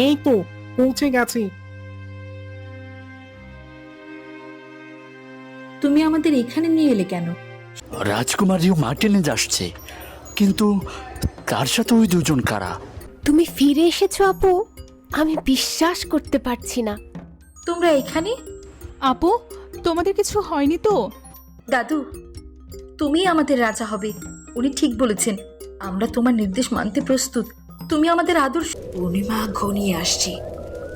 এই তো পৌঁছে গেছি। তুমি আমাদের এখানে নিয়ে এলে কেন? রাজকুমারীও মার্টিনেজ আসছে, কিন্তু তার সাথে ওই দুজন কারা? তুমি ফিরে এসেছো আপু, আমি বিশ্বাস করতে পারছি না। তোমরা এখানে? আপু, তোমাদের কিছু হয়নি তো? দাদু, তুমি আমাদের রাজা হবে। উনি ঠিক বলেছেন, আমরা তোমার নির্দেশ মানতে প্রস্তুত। তুমি আমাদের আদর্শ। পূর্ণিমা ঘনিয়ে আসছে,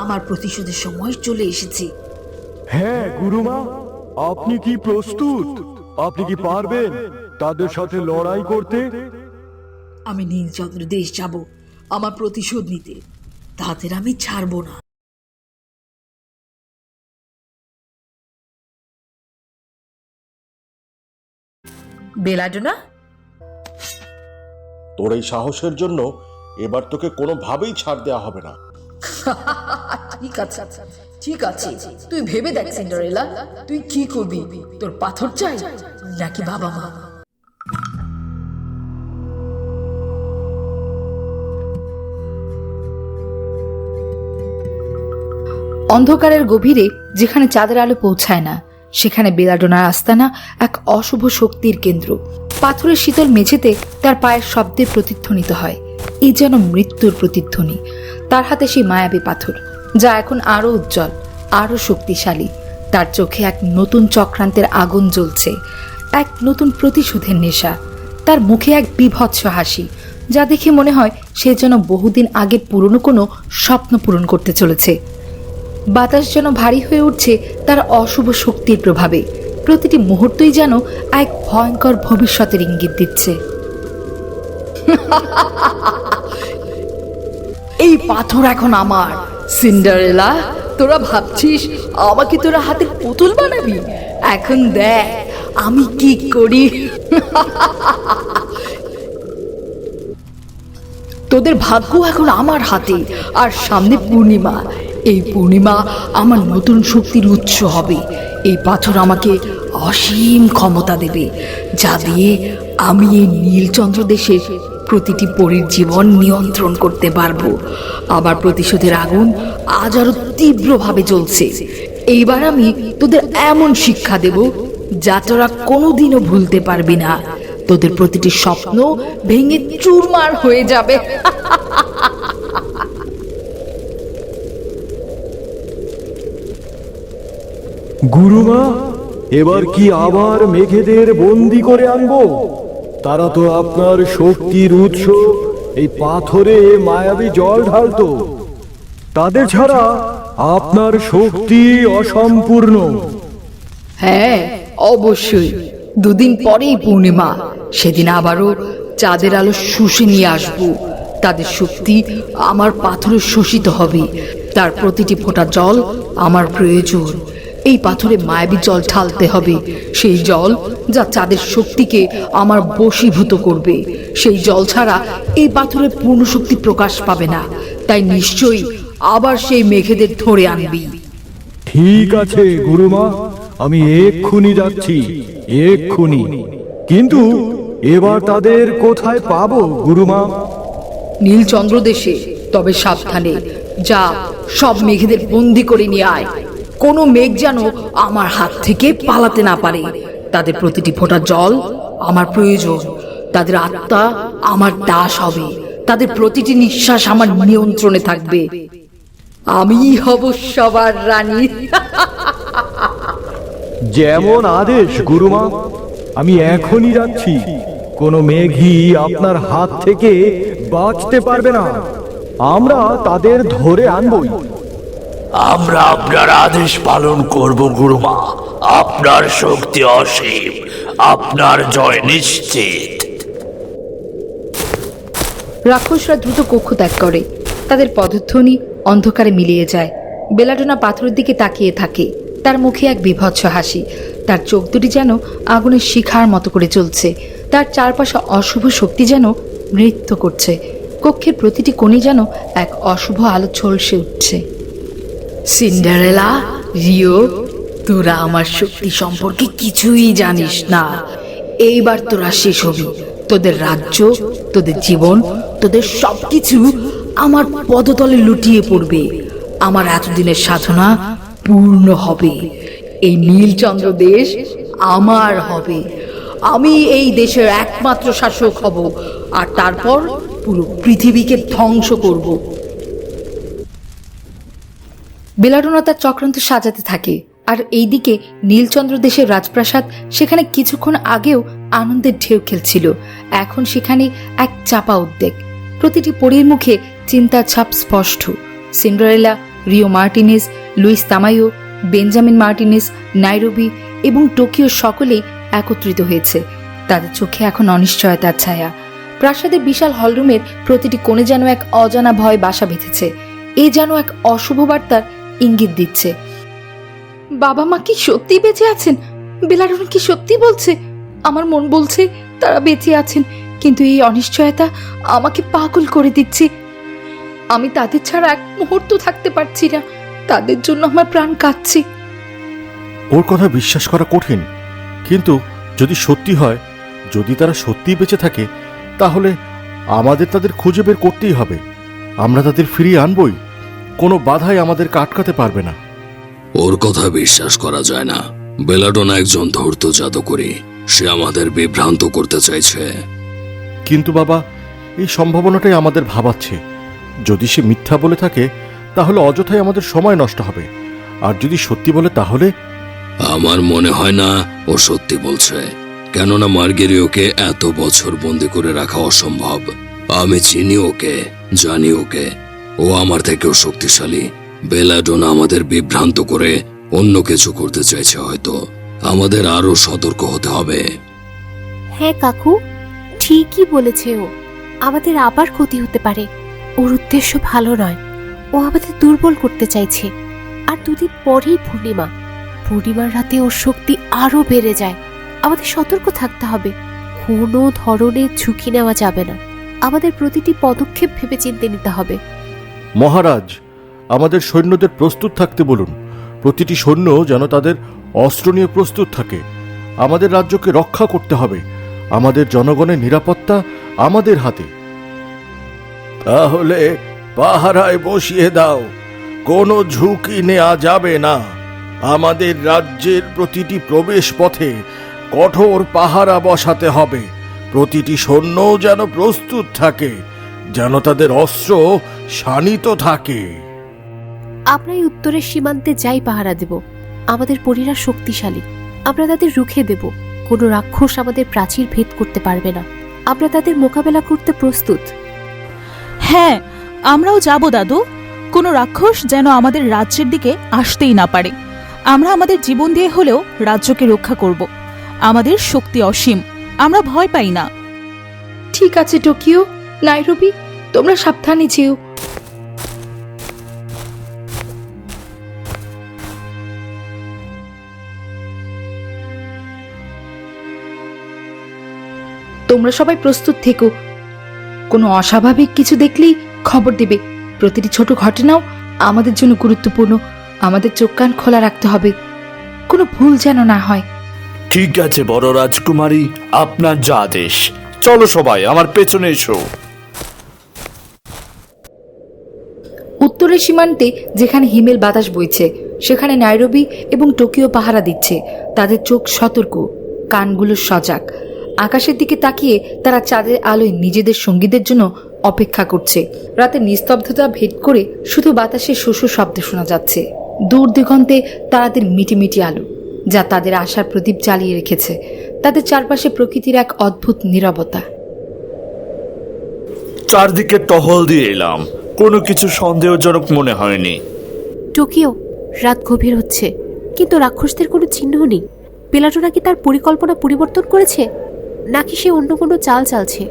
আমার প্রতিশোধের সময় চলে এসেছে। হ্যাঁ গুরুমা, আপনি কি প্রস্তুত? আপনি কি পারবেন তাদের সাথে লড়াই করতে? আমি নীলচন্দ্র দেশ যাব আমার প্রতিশোধ নিতে, তাদের আমি ছাড়বো না। বেলাডোনা, তোর এই সাহসের জন্য এবার তোকে কোনোভাবেই ছাড় দেওয়া হবে না। ঠিক আছে ঠিক আছে, তুই ভেবে দেখ সিন্ডারেলা, তুই কি করবি? তোর পাথর চাই নাকি বাবা মা? অন্ধকারের গভীরে যেখানে চাঁদের আলো পৌঁছায় না, সেখানে বেলাডোনার আস্তানা এক অশুভ শক্তির কেন্দ্র। পাথরের শীতল মেঝেতে তার পায়ের শব্দের প্রতিধ্বনিত হয়, এই যেন মৃত্যুর প্রতিধ্বনি। তার হাতে সেই মায়াবী পাথর, যা এখন আরো উজ্জ্বল, আরো শক্তিশালী। তার চোখে এক নতুন চক্রান্তের আগুন জ্বলছে, এক নতুন প্রতিশোধের নেশা। তার মুখে এক বীভৎস হাসি, যা দেখে মনে হয় সে যেন বহুদিন আগে পুরনো কোনো স্বপ্ন পূরণ করতে চলেছে। বাতাস যেন ভারী হয়ে উঠছে তার অশুভ শক্তির প্রভাবে। প্রতিটি মুহূর্তই যেন এক ভয়ঙ্কর ভবিষ্যতের ইঙ্গিত দিচ্ছে। এই পাথর এখন আমার। সিন্ডারেলা, তোরা ভাবছিস আমাকে তোরা হাতের পুতুল বানাবি? এখন দেখ আমি কি করি। তোদের ভাগ্য এখন আমার হাতে, আর সামনে পূর্ণিমা। এই পূর্ণিমা আমার নতুন শক্তির উৎস হবে। এই পাথর আমাকে অসীম ক্ষমতা দেবে, যা দিয়ে আমি এই নীলচন্দ্র দেশের প্রতিটি পরীর জীবন নিয়ন্ত্রণ করতে পারবো। আবার প্রতিশোধের আগুন আজ আরো তীব্রভাবে জ্বলছে। এইবার আমি তোদের এমন শিক্ষা দেব যা তোরা কোনোদিনও ভুলতে পারবি না। তোদের প্রতিটি স্বপ্ন ভেঙে চুরমার হয়ে যাবে। গুরুমা, এবার কি আবার মেঘেদের বন্দি করে আনবো? তারা তো আপনার শক্তির উৎস এই পাথরে মায়াবী জল ঢালতো। তাদের ছাড়া আপনার শক্তি অসম্পূর্ণ। হ্যাঁ, অবশ্যই। দুদিন পরেই পূর্ণিমা, সেদিন আবারও চাঁদের আলো শুষে নিয়ে আসবো। তাদের শক্তি আমার পাথরে শোষিত হবে, তার প্রতিটি ফোঁটা জল আমার প্রয়োজন। এই পাথরে মায়াবী জল ঢালতে হবে, সেই জল যা চাঁদের শক্তিকে আমার বশীভূত করবে। সেই জল ছাড়া এই পাথরের পূর্ণ শক্তি প্রকাশ পাবে না। তাই নিশ্চয়ই আবার সেই মেঘেদের ধরে আনবি। ঠিক আছে গুরুমা, আমি এক্ষুনি যাচ্ছি, এক্ষুনি। কিন্তু এবার তাদের কোথায় পাবো গুরুমা? নীলচন্দ্র দেশে। তবে সাবধানে যা, সব মেঘেদের বন্দি করে নিয়ে আয়। কোনো মেঘ যেন আমার হাত থেকে পালাতে না পারে। তাদের প্রতিটি ফোঁটা জল আমার প্রয়োজন। তাদের আত্মা আমার দাস হবে, তাদের প্রতিটি নিঃশ্বাস আমার নিয়ন্ত্রণে থাকবে। আমি হব সবার রানী। যেমন আদেশ গুরুমা, আমি এখনই যাচ্ছি। কোনো মেঘই আপনার হাত থেকে বাঁচতে পারবে না। আমরা তাদের ধরে আনবই। আমরা আপনার আদেশ পালন করব গুরুমা। আপনার শক্তি অসীম, আপনার জয় নিশ্চিত। রাক্ষসরা দ্রুত কক্ষ ত্যাগ করে, তাদের পদধ্বনি অন্ধকারে মিলিয়ে যায়। বেলাডোনা পাথরের দিকে তাকিয়ে থাকে, তার মুখে এক বীভৎস হাসি। তার চোখ দুটি যেন আগুনের শিখার মতো করে চলছে। তার চারপাশে অশুভ শক্তি যেন নৃত্য করছে। কক্ষের প্রতিটি কোণে যেন এক অশুভ আলো ঝলসে উঠছে। সিন্ডারেলা, রিও, তোরা আমার শক্তি সম্পর্কে কিছুই জানিস না। এইবার তোরা শেষ হবি। তোদের রাজ্য, তোদের জীবন, তোদের সবকিছু আমার পদতলে লুটিয়ে পড়বে। আমার এতদিনের সাধনা পূর্ণ হবে। এই নীলচন্দ্র দেশ আমার হবে। আমি এই দেশের একমাত্র শাসক হব, আর তারপর পুরো পৃথিবীকে ধ্বংস করব। বেলাডোনা তার চক্রান্ত সাজাতে থাকে, আর এইদিকে নীলচন্দ্র দেশের রাজপ্রাসাদ, সেখানে কিছুক্ষণ আগেও আনন্দের ঢেউ খেলছিল, এখন সেখানে এক চাপা উদ্বেগ। প্রতিটি পরীর মুখে চিন্তার ছাপ স্পষ্ট। Cinderella, Rio Martinez, Luis Tamayo, Benjamin Martinez, Nairobi এবং টোকিও সকলেই একত্রিত হয়েছে। তাদের চোখে এখন অনিশ্চয়তার ছায়া। প্রাসাদের বিশাল হলরুমের প্রতিটি কোণে যেন এক অজানা ভয় বাসা বেঁধেছে। এ যেন এক অশুভ বার্তার ইঙ্গিত দিচ্ছে। বাবা মা কি সত্যি বেঁচে আছেন? বেলাডোনা কি সত্যি বলছে? আমার মন বলছে তারা বেঁচে আছেন, কিন্তু এই অনিশ্চয়তা আমাকে পাগল করে দিচ্ছে। আমি তাদের ছাড়া এক মুহূর্ত থাকতে পারছি না। তাদের জন্য আমার প্রাণ কাঁদছে। ওর কথা বিশ্বাস করা কঠিন, কিন্তু যদি সত্যি হয়, যদি তারা সত্যিই বেঁচে থাকে, তাহলে আমাদের তাদের খুঁজে বের করতেই হবে। আমরা তাদের ফিরিয়ে আনবই। কোনো বাধাই আমাদেরকে আটকাতে পারবে না। ওর কথা বিশ্বাস করা যায় না। বেলাডোনা একজন ধূর্ত জাদুকরী। সে আমাদের বিভ্রান্ত করতে চাইছে। কিন্তু বাবা, এই সম্ভাবনাটাই আমাদের ভাবাচ্ছে। যদি সে মিথ্যা বলে থাকে, তাহলে অযথাই আমাদের সময় নষ্ট হবে। আর যদি সত্যি বলে, তাহলে আমার মনে হয় না ও সত্যি বলছে, কেননা মার্গেরিওকে এত বছর বন্দি করে রাখা অসম্ভব। আমি চিনি ওকে, জানি ওকে। ও আমার থেকেও শক্তিশালী। বেলাডোনা আমাদের বিভ্রান্ত করে অন্য কিছু করতে চাইছে হয়তো। আমাদের আরো সতর্ক হতে হবে। হ্যাঁ কাকু, ঠিকই বলেছে ও। আমাদের আবার ক্ষতি হতে পারে। ওর উদ্দেশ্য ভালো নয়। ও আমাদের দুর্বল করতে চাইছে। আর দুদিন পরেই পূর্ণিমার রাতে ওর শক্তি আরো বেড়ে যায়। আমাদের সতর্ক থাকতে হবে। কোনো ধরনের ঝুঁকি নেওয়া যাবে না। আমাদের প্রতিটি পদক্ষেপ ভেবেচিন্তে নিতে হবে। মহারাজ, আমাদের সৈন্যদের প্রস্তুত থাকতে বলুন। প্রতিটি সৈন্য যেন তাদের অস্ত্র নিয়ে প্রস্তুত থাকে। আমাদের রাজ্যকে রক্ষা করতে হবে। আমাদের জনগণের নিরাপত্তা আমাদের হাতে। তাহলে পাহারায় বসিয়ে দাও। কোনো ঝুঁকি নেওয়া যাবে না। আমাদের রাজ্যের প্রতিটি প্রবেশ পথে কঠোর পাহারা বসাতে হবে। প্রতিটি সৈন্য যেন প্রস্তুত থাকে, যেন তাদের অস্ত্র শানিত থাকে। আমরা এই উত্তরের সীমান্তে যাই পাহারা দেব। আমাদের পরীরা শক্তিশালী। আমরা তাদের রুখে দেব। কোনো রাক্ষস আমাদের প্রাচীর ভেদ করতে পারবে না। আমরা তাদের মোকাবেলা করতে প্রস্তুত। হ্যাঁ, আমরাও যাব দাদু। কোনো রাক্ষস যেন আমাদের রাজ্যের দিকে আসতেই না পারে। আমরা আমাদের জীবন দিয়ে হলেও রাজ্যকে রক্ষা করব। আমাদের শক্তি অসীম। আমরা ভয় পাই না। ঠিক আছে টোকিও, নাইরোবি, তোমরা সাবধানে যেও। তোমরা সবাই প্রস্তুত থেকো। কোনো অস্বাভাবিক কিছু দেখলেই খবর দেবে। প্রতিটি ছোট ঘটনাও আমাদের জন্য গুরুত্বপূর্ণ। আমাদের চোখ কান খোলা রাখতে হবে, কোনো ভুল যেন না হয়। ঠিক আছে বড় রাজকুমারী, আপনার যা আদেশ। চলো সবাই আমার পেছনে এসো। উত্তরের সীমান্তে যেখানে হিমেল বাতাস বইছে, সেখানে নাইরোবি এবং টোকিও পাহারা দিচ্ছে। তাদের চোখ সতর্ক, কানগুলো সজাগ। আকাশের দিকে তাকিয়ে তারা চাঁদের আলোয় নিজেদের সঙ্গীদের জন্য অপেক্ষা করছে। রাতের নিস্তব্ধতা ভেদ করে শুধু বাতাসে শোষ শব্দ শোনা যাচ্ছে। দূর দিগন্তে তারাদের মিটিমিটি আলো, যা তাদের আশার প্রদীপ জ্বালিয়ে রেখেছে। তাদের চারপাশে প্রকৃতির এক অদ্ভুত নীরবতা। চারদিকে টহল দিয়ে এলাম, কোনো কিছু সন্দেহজনক মনে হয়নি। টোকিও, রাত গভীর হচ্ছে, কিন্তু রাক্ষসদের কোনো চিহ্ন নেই। বেলাডোনা কি তার পরিকল্পনা পরিবর্তন করেছে, নাকি সে অন্য কোনো চাল চালছে?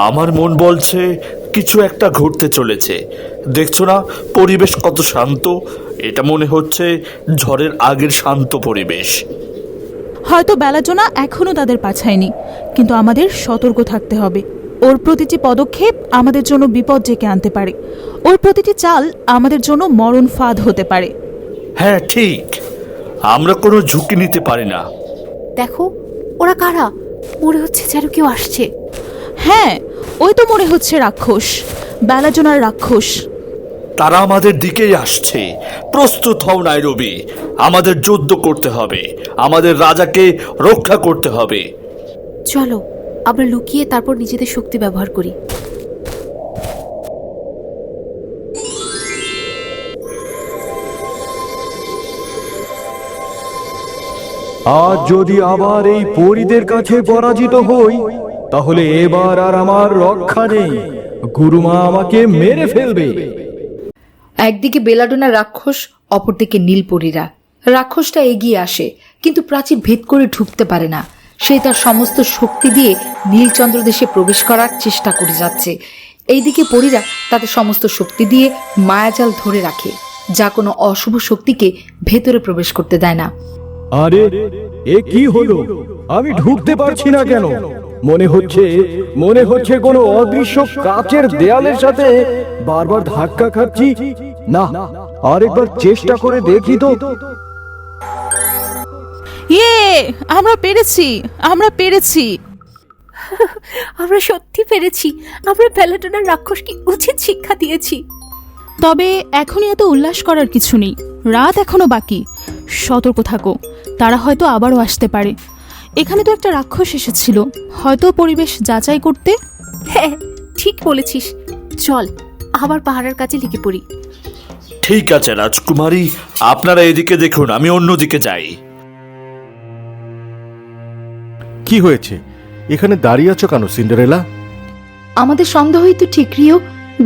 আমার মন বলছে কিছু একটা ঘটতে চলেছে। দেখছো না পরিবেশ কত শান্ত? এটা মনে হচ্ছে ঝড়ের আগের শান্ত পরিবেশ। হয়তো বেলাডোনা এখনো তাদের পাছায়নি, কিন্তু আমাদের সতর্ক থাকতে হবে। ওর প্রতিটি পদক্ষেপ আমাদের জন্য বিপদ ডেকে আনতে পারে। ওর প্রতিটি চাল আমাদের জন্য মরণ ফাঁদ হতে পারে। হ্যাঁ ঠিক, আমরা কোনো ঝুঁকি নিতে পারি না। দেখো, ওরা কারা? মনে হচ্ছে যেন কেউ আসছে। হ্যাঁ, ওই তো মনে হচ্ছে রাক্ষস। বেলাজোনার রাক্ষস। তারা আমাদের দিকেই আসছে। প্রস্তুত হও নাইরবি, আমাদের যুদ্ধ করতে হবে, আমাদের রাজাকে রক্ষা করতে হবে। চলো আমরা লুকিয়ে তারপর নিজেদের শক্তি ব্যবহার করি। আজ যদি আবার এই পরীদের কাছে পরাজিত হই, তাহলে এবার আর আমার রক্ষা নেই। গুরুমা আমাকে মেরে ফেলবে। একদিকে বেলাডোনা রাক্ষস, অপরদিকে নীলপরীরা। রাক্ষসটা এগিয়ে আসে, কিন্তু প্রাচীর ভেদ করে ঢুকতে পারে না। সে তার সমস্ত শক্তি দিয়ে নীলচন্দ্র দেশে প্রবেশ করার চেষ্টা করে যাচ্ছে। এইদিকে পরীরা তাদের সমস্ত শক্তি দিয়ে মায়াজাল ধরে রাখে, যা কোনো অশুভ শক্তিকে ভেতরে প্রবেশ করতে দেয় না। আরে এ কি হলো? আমি ঢুকতে পারছি না কেন? মনে হচ্ছে কোনো অদৃশ্য কাচের দেয়ালের সাথে বারবার ধাক্কা খাচ্ছি। না, আরেকবার চেষ্টা করে দেখি তো। আমরা পেরেছি, আমরা পেরেছি। আমরা সত্যি পেরেছি। আমরা বেলাডোনার রাক্ষসকে উচিত শিক্ষা দিয়েছি। তবে এখনই এত উল্লাস করার কিছু নেই, রাত এখনো বাকি। সতর্ক থাকো, তারা হয়তো আবারও আসতে পারে। এখানে তো একটা রাক্ষস এসেছিল, হয়তো পরিবেশ যাচাই করতে। হ্যাঁ ঠিক বলেছিস, চল আবার পাহাড়ের কাছে লিখে পড়ি। ঠিক আছে রাজকুমারী, আপনারা এদিকে দেখুন, আমি অন্যদিকে যাই। কি হয়েছে? এখানে দাঁড়িয়ে আছো কেন সিন্ডারেলা? আমাদের সন্দেহই তো ঠিক রিও।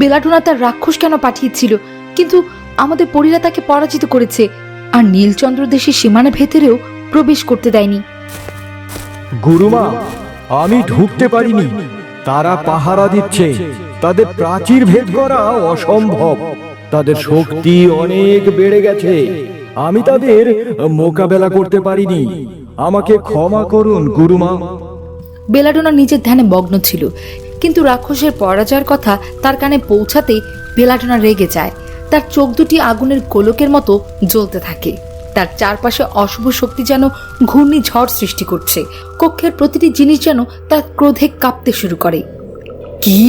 বেলাডোনা তার রাক্ষস কেন পাঠিয়েছিল, কিন্তু আমাদের পরীরা তাকে পরাজিত করেছে, আর নীলচন্দ্র দেশের সীমানা ভেতরেও প্রবেশ করতে দেয়নি। গুরুমা, আমি ঢুকতে পারিনি। তারা পাহারা দিচ্ছে। তাদের প্রাচীর ভেদ করা অসম্ভব। তাদের শক্তি অনেক বেড়ে গেছে। আমি তাদের মোকাবেলা করতে পারিনি। আমাকে ক্ষমা করুন গুরুমা। বেলাডোনা নিজের ধ্যানে মগ্ন ছিল, কিন্তু রাক্ষসের পরাজয়ের কথা তার কানে পৌঁছাতেই বেলাডোনা রেগে যায়। তার চোখ দুটি আগুনের গোলকের মতো জ্বলতে থাকে। তার চারপাশে অশুভ শক্তি যেন ঘূর্ণিঝড় সৃষ্টি করছে। কক্ষের প্রতিটি জিনিস যেন তার ক্রোধে কাঁপতে শুরু করে। কি,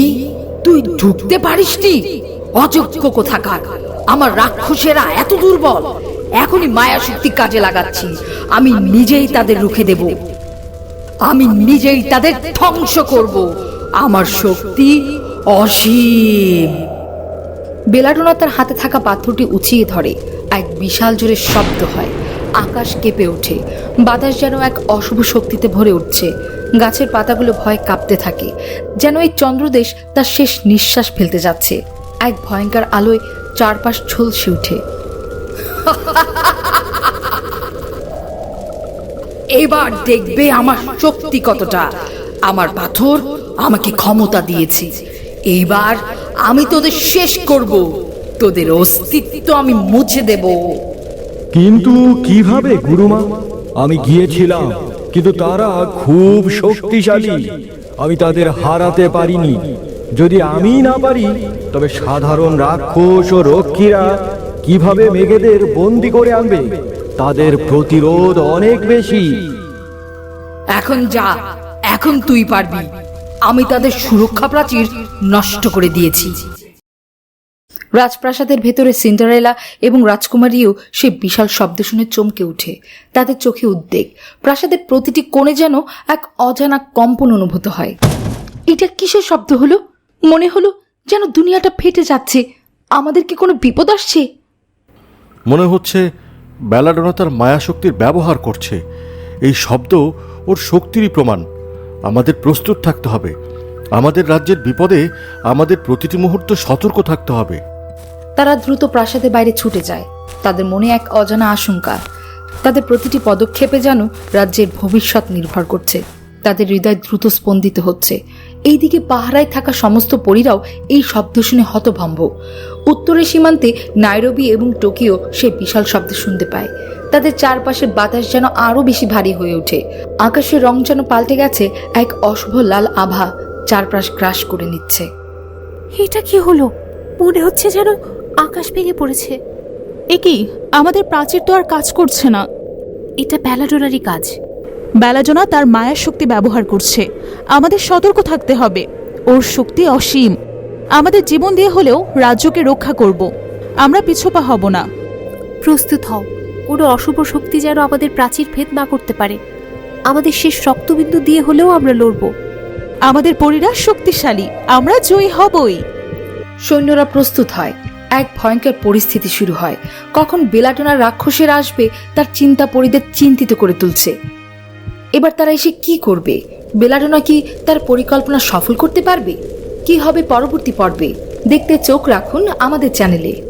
তুই ঢুকতে পারিসনি? অযোগ্য কোথাকার! আমার রাক্ষসেরা এত দুর্বল! এখনই মায়া শক্তি কাজে লাগাচ্ছি। আমি নিজেই তাদের রুখে দেব। আমি নিজেই তাদের ধ্বংস করব। আমার শক্তি অসীম। বেলাডোনা তার হাতে থাকা পাথরটি উঁচিয়ে ধরে। এক বিশাল জোরে শব্দ হয়, আকাশ কেঁপে ওঠে। বাতাস যেন এক অশুভ শক্তিতে ভরে উঠছে। গাছের পাতাগুলো ভয়ে কাঁপতে থাকে, যেন এই চন্দ্রদেশ তার শেষ নিঃশ্বাস ফেলতে যাচ্ছে। এক ভয়ঙ্কর আলোয় চারপাশ ঝলসে ওঠে। এবার দেখবে আমার শক্তি কতটা। আমার পাথর আমাকে ক্ষমতা দিয়েছে। এইবার আমি তোদের শেষ করব। তোদের অস্তিত্ব আমি মুছে দেব। কিন্তু কিভাবে গুরুমা? আমি গিয়েছিলাম, কিন্তু তারা খুব শক্তিশালী। আমি তাদের হারাতে পারিনি। যদি আমি না পারি, তবে সাধারণ রাক্ষস ও রক্ষীরা কিভাবে মেঘেদের বন্দি করে আনবে? তাদের প্রতিরোধ অনেক বেশি। এখন যা, এখন তুই পারবি। আমি তাদের সুরক্ষা প্রাচীর নষ্ট করে দিয়েছি। রাজপ্রাসাদের ভেতরে সিন্ডারেলা এবং রাজকুমারীও সেই বিশাল শব্দ শুনে চমকে উঠে। তাদের চোখে উদ্বেগ। প্রাসাদের প্রতিটি কোণে যেন এক অজানা কম্পন অনুভূত হয়। এটা কিসের শব্দ হলো? মনে হলো যেন দুনিয়াটা ফেটে যাচ্ছে। আমাদের কি কোনো বিপদ আসছে? মনে হচ্ছে বেলাডোনা তার মায়া শক্তির ব্যবহার করছে। এই শব্দ ওর শক্তিরই প্রমাণ। আমাদের প্রস্তুত থাকতে হবে। আমাদের রাজ্যের বিপদে আমাদের প্রতিটি মুহূর্ত সতর্ক থাকতে হবে। তারা দ্রুত প্রাসাদের বাইরে ছুটে যায়। তাদের মনে এক অজানা আশঙ্কা। তাদের প্রতিটি পদক্ষেপে যেন রাজ্যের ভবিষ্যৎ নির্ভর করছে। তাদের হৃদয় দ্রুত স্পন্দিত হচ্ছে। এইদিকে পাহারায় থাকা সমস্ত পরীরাও এই শব্দ শুনে হতভম্ব। উত্তরের সীমান্তে নাইরোবি এবং টোকিও সেই বিশাল শব্দ শুনতে পায়। তাদের চারপাশের বাতাস যেন আরো বেশি ভারী হয়ে ওঠে। আকাশের রং যেন পাল্টে গেছে। এক অশুভ লাল আভা চারপাশ গ্রাস করে নিচ্ছে। এটা কি হলো? মনে হচ্ছে যেন আকাশ ভেঙে পড়েছে। একই, আমাদের প্রাচীর তো আর কাজ করছে না। এটা বেলাডোনারই কাজ। বেলাডোনা তার মায়ার শক্তি ব্যবহার করছে। আমাদের সতর্ক থাকতে হবে। ওর শক্তি অসীম। আমাদের জীবন দিয়ে হলেও রাজ্যকে রক্ষা করব। আমরা পিছপা হব না। প্রস্তুত হও, কোনো অশুভ শক্তি যেন আমাদের প্রাচীর ভেদ না করতে পারে। আমাদের শেষ রক্তবিন্দু দিয়ে হলেও আমরা লড়ব। আমাদের পরীরা শক্তিশালী, আমরা জয়ী হবই। সৈন্যরা প্রস্তুত হয়। এক ভয়ঙ্কর পরিস্থিতি শুরু হয়। কখন বেলাডোনার রাক্ষসের আসবে তার চিন্তা পরীদের চিন্তিত করে তুলছে। এবার তারা এসে কি করবে? বেলাডোনা কি তার পরিকল্পনা সফল করতে পারবে? কি হবে পরবর্তী পর্বে? দেখতে চোখ রাখুন আমাদের চ্যানেলে।